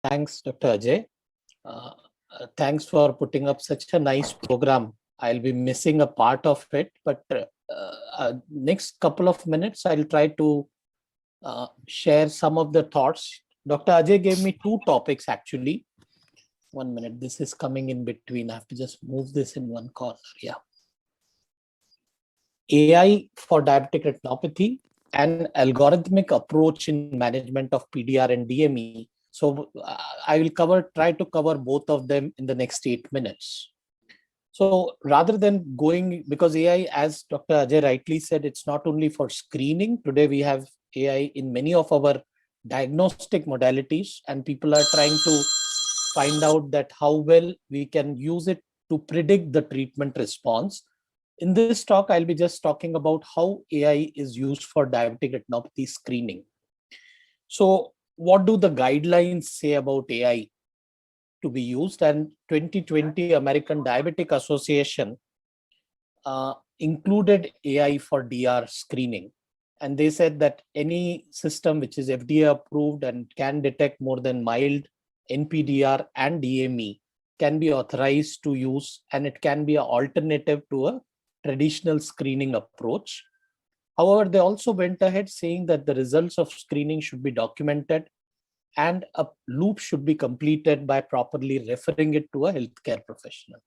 Thanks, Dr. Ajay. Thanks for putting up such a nice program. I'll be missing a part of it, but next couple of minutes, I'll try to share some of the thoughts. Dr. Ajay gave me two topics actually. 1 minute, this is coming in between. I have to just move this in one corner. Yeah. AI for diabetic retinopathy and algorithmic approach in management of PDR and DME. So I will try to cover both of them in the next 8 minutes. So rather than going, because AI, as Dr. Ajay rightly said, it's not only for screening. Today we have AI in many of our diagnostic modalities, and people are trying to find out that how well we can use it to predict the treatment response. In this talk, I'll be just talking about how AI is used for diabetic retinopathy screening. So what do the guidelines say about AI to be used? And 2020 American Diabetic Association included AI for DR screening. And they said that any system which is FDA approved and can detect more than mild NPDR and DME can be authorized to use, and it can be an alternative to a traditional screening approach. However, they also went ahead saying that the results of screening should be documented and a loop should be completed by properly referring it to a healthcare professional.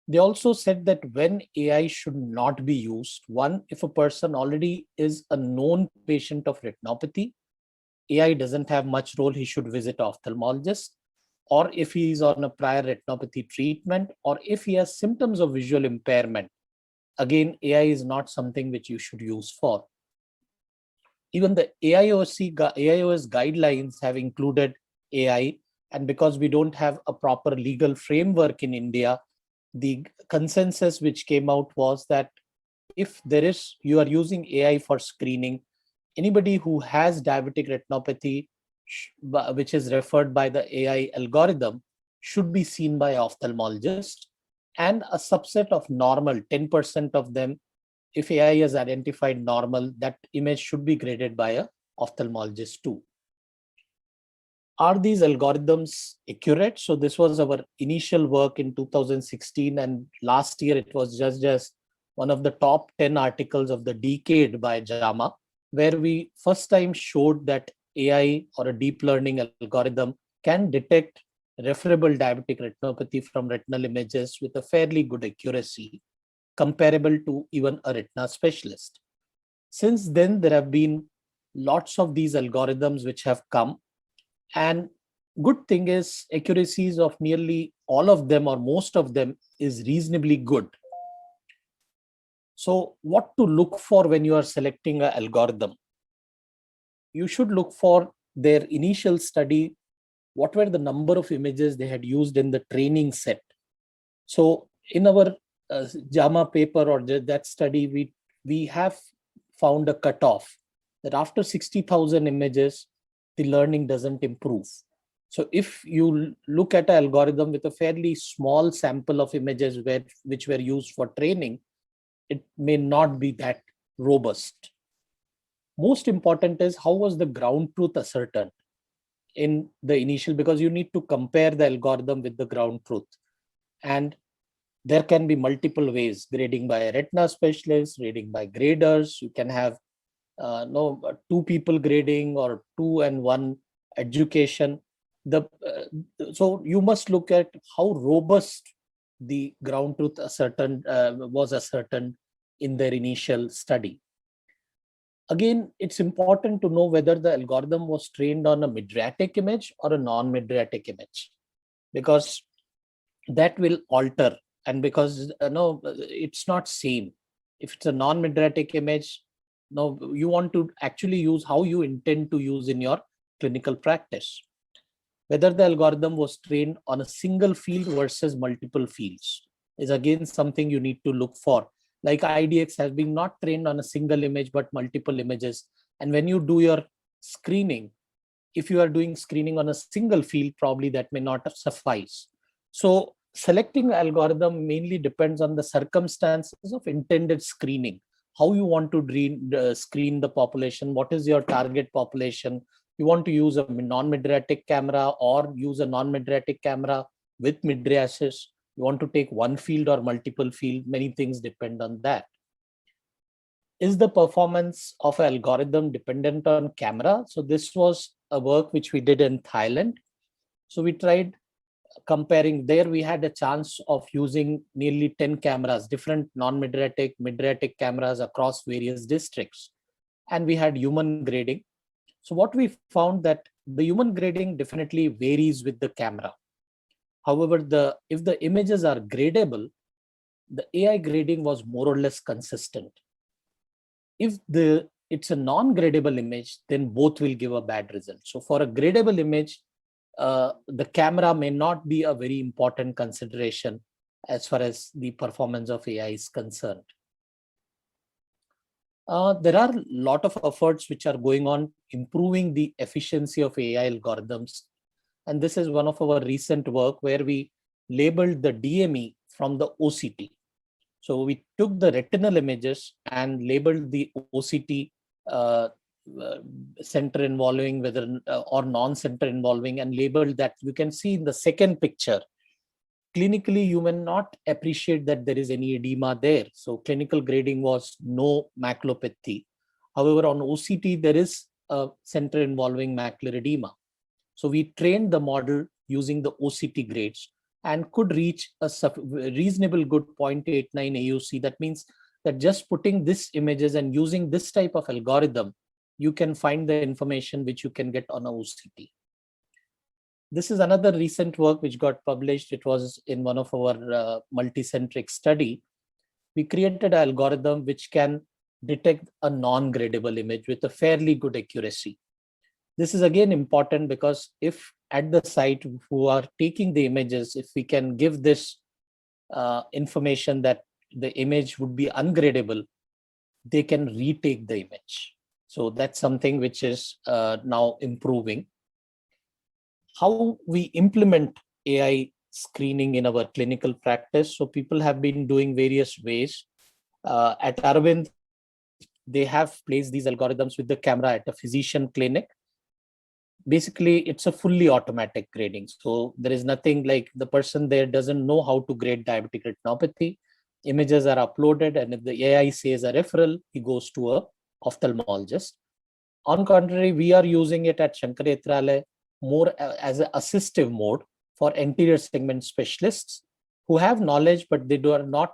They also said that when AI should not be used, one, if a person already is a known patient of retinopathy, AI doesn't have much role, he should visit ophthalmologist, or if he is on a prior retinopathy treatment, or if he has symptoms of visual impairment, again, AI is not something which you should use for. Even the AIOS guidelines have included AI, and because we don't have a proper legal framework in India, the consensus which came out was that if you are using AI for screening, anybody who has diabetic retinopathy, which is referred by the AI algorithm, should be seen by ophthalmologist, and a subset of normal, 10% of them, if AI has identified normal, that image should be graded by a ophthalmologist too. Are these algorithms accurate? So this was our initial work in 2016, and last year it was just one of the top 10 articles of the decade by JAMA, where we first time showed that AI or a deep learning algorithm can detect referable diabetic retinopathy from retinal images with a fairly good accuracy, comparable to even a retina specialist. Since then, there have been lots of these algorithms which have come, and good thing is accuracies of nearly all of them or most of them is reasonably good. So what to look for when you are selecting an algorithm? You should look for their initial study, what were the number of images they had used in the training set. So in our JAMA paper or that study, we have found a cutoff that after 60,000 images, the learning doesn't improve. So if you look at an algorithm with a fairly small sample of images which were used for training, it may not be that robust. Most important is how was the ground truth ascertained in the initial, because you need to compare the algorithm with the ground truth. And there can be multiple ways: grading by a retina specialist, grading by graders. You can have two people grading or 2 and 1 education. So you must look at how robust the ground truth was ascertained in their initial study. Again, it's important to know whether the algorithm was trained on a mydriatic image or a non-mydriatic image, because that will alter. And because it's not same. If it's a non-mydriatic image, you want to actually use how you intend to use in your clinical practice. Whether the algorithm was trained on a single field versus multiple fields is again something you need to look for. Like IDX has been not trained on a single image, but multiple images. And when you do your screening, if you are doing screening on a single field, probably that may not suffice. So selecting algorithm mainly depends on the circumstances of intended screening. How you want to screen the population, what is your target population. you want to use a non-mydriatic camera or use a non-mydriatic camera with mydriasis, you want to take one field or multiple field, many things depend on that. Is the performance of an algorithm dependent on camera? So this was a work which we did in Thailand. So we tried comparing. There we had a chance of using nearly 10 cameras, different non-mydriatic, mydriatic cameras across various districts. And we had human grading. So what we found that the human grading definitely varies with the camera. However, if the images are gradable, the AI grading was more or less consistent. If it's a non-gradable image, then both will give a bad result. So for a gradable image, the camera may not be a very important consideration as far as the performance of AI is concerned. There are a lot of efforts which are going on improving the efficiency of AI algorithms. And this is one of our recent work where we labeled the DME from the OCT. So we took the retinal images and labeled the OCT center involving whether or non-center involving, and labeled that. You can see in the second picture, clinically you may not appreciate that there is any edema there. So clinical grading was no maculopathy. However, on OCT there is a center involving macular edema. So we trained the model using the OCT grades and could reach a reasonable good 0.89 AUC. That means that just putting this images and using this type of algorithm, you can find the information which you can get on a OCT. This is another recent work which got published. It was in one of our multicentric study. We created an algorithm which can detect a non-gradable image with a fairly good accuracy. This is again important because if at the site who are taking the images, if we can give this information that the image would be ungradable, they can retake the image. So that's something which is now improving. How we implement AI screening in our clinical practice. So people have been doing various ways. At Aravind, they have placed these algorithms with the camera at a physician clinic. Basically, it's a fully automatic grading. So there is nothing like the person there doesn't know how to grade diabetic retinopathy. Images are uploaded, and if the AI says a referral, he goes to a ophthalmologist. On contrary, we are using it at Shankar Nethralaya more as an assistive mode for anterior segment specialists who have knowledge, but they are not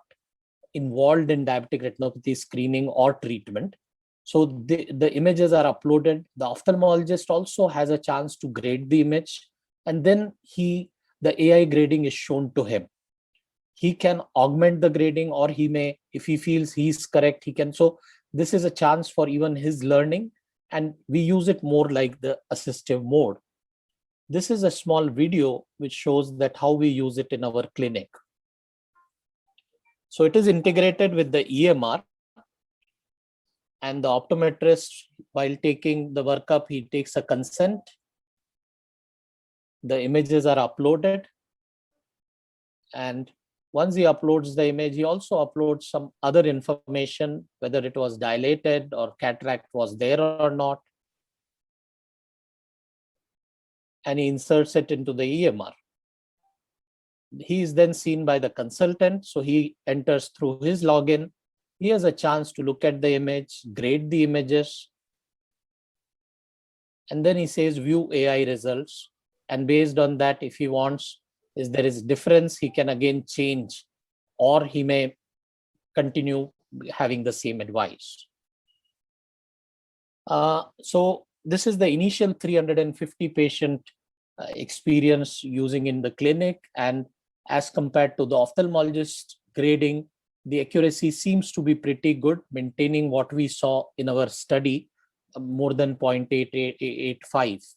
involved in diabetic retinopathy screening or treatment. So the images are uploaded. The ophthalmologist also has a chance to grade the image, and then the AI grading is shown to him. He can augment the grading, or he may, if he feels he's correct, he can. So this is a chance for even his learning, and we use it more like the assistive mode. This is a small video which shows that how we use it in our clinic. So it is integrated with the EMR, and the optometrist, while taking the workup, he takes a consent. The images are uploaded, and once he uploads the image, he also uploads some other information, whether it was dilated or cataract was there or not, and he inserts it into the EMR. He is then seen by the consultant, so he enters through his login. He has a chance to look at the image, grade the images, and then he says view AI results. And based on that, if he wants, if there is difference, he can again change, or he may continue having the same advice. So this is the initial 350 patient experience using in the clinic, and as compared to the ophthalmologist grading, the accuracy seems to be pretty good, maintaining what we saw in our study, more than 0.885.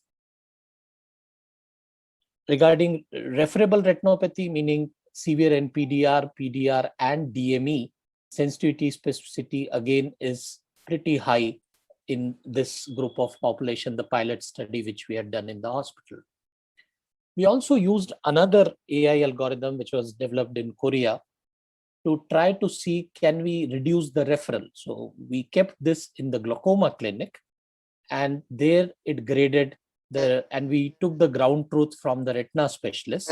Regarding referable retinopathy, meaning severe NPDR, PDR, and DME, sensitivity specificity again is pretty high in this group of population, the pilot study which we had done in the hospital. We also used another AI algorithm which was developed in Korea to try to see, can we reduce the referral? So we kept this in the glaucoma clinic, and there it graded and we took the ground truth from the retina specialist,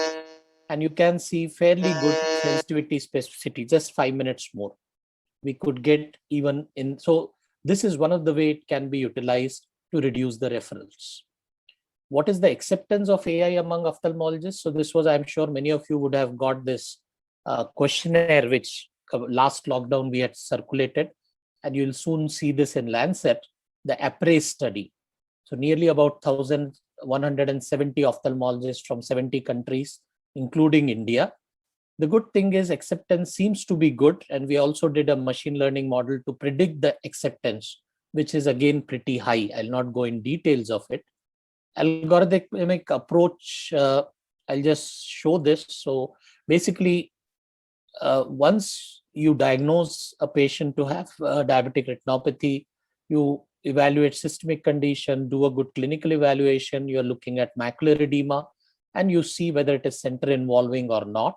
and you can see fairly good sensitivity specificity, just 5 minutes more. We could get even in. So this is one of the way it can be utilized to reduce the referrals. What is the acceptance of AI among ophthalmologists? So this was, I'm sure many of you would have got this questionnaire, which last lockdown we had circulated, and you'll soon see this in Lancet, the APPRAISE study. So nearly about 1,170 ophthalmologists from 70 countries, including India. The good thing is acceptance seems to be good, and we also did a machine learning model to predict the acceptance, which is again pretty high. I'll not go in details of it. Algorithmic approach, I'll just show this. So basically, once you diagnose a patient to have diabetic retinopathy, you evaluate systemic condition, do a good clinical evaluation, you're looking at macular edema, and you see whether it is center involving or not.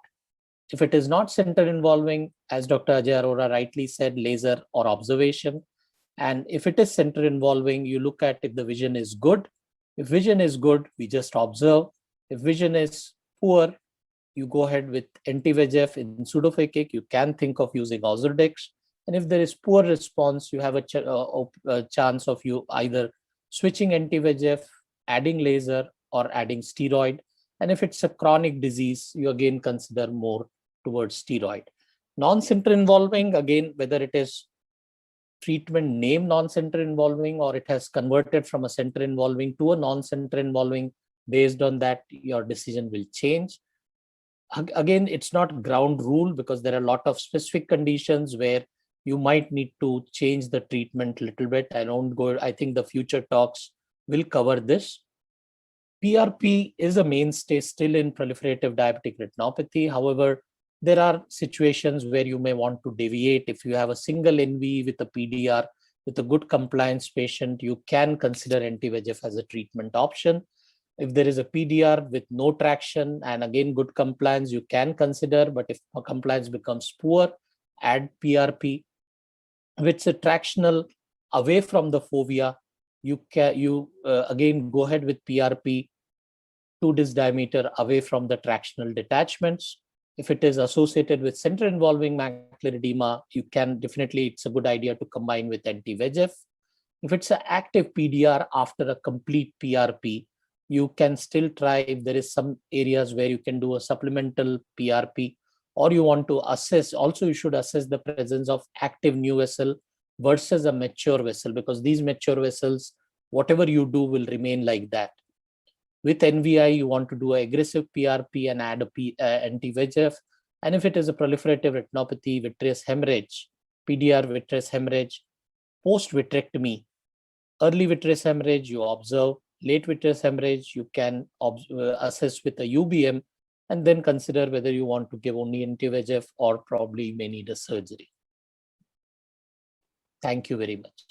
If it is not center involving, as Dr. Ajay Arora rightly said, laser or observation. And if it is center involving, you look at if the vision is good. If vision is good, we just observe. If vision is poor, you go ahead with anti-VEGF in pseudophakic. You can think of using Ozurdex. And if there is poor response, you have a chance of you either switching anti-VEGF, adding laser, or adding steroid. And if it's a chronic disease, you again consider more towards steroid. Non-center involving, again, whether it is treatment name non-center involving or it has converted from a center involving to a non-center involving, based on that, your decision will change. Again, it's not ground rule because there are a lot of specific conditions where you might need to change the treatment a little bit. I think the future talks will cover this. PRP is a mainstay still in proliferative diabetic retinopathy. However, there are situations where you may want to deviate. If you have a single NV with a PDR with a good compliance patient, you can consider anti-VEGF as a treatment option. If there is a PDR with no traction and again good compliance, you can consider, but if compliance becomes poor, add PRP. If it's a tractional away from the fovea, you again go ahead with PRP, 2 disc diameter away from the tractional detachments. If it is associated with center involving macular edema, you can definitely, it's a good idea to combine with anti-VEGF. If it's an active PDR after a complete PRP, you can still try if there is some areas where you can do a supplemental PRP, or you want to assess, also you should assess the presence of active new vessel versus a mature vessel, because these mature vessels, whatever you do will remain like that. With NVI, you want to do an aggressive PRP and add a anti-VEGF. And if it is a proliferative retinopathy, vitreous hemorrhage, PDR vitreous hemorrhage, post-vitrectomy, early vitreous hemorrhage, you observe. Late vitreous hemorrhage, you can assess with a UBM and then consider whether you want to give only anti-VEGF or probably may need a surgery. Thank you very much.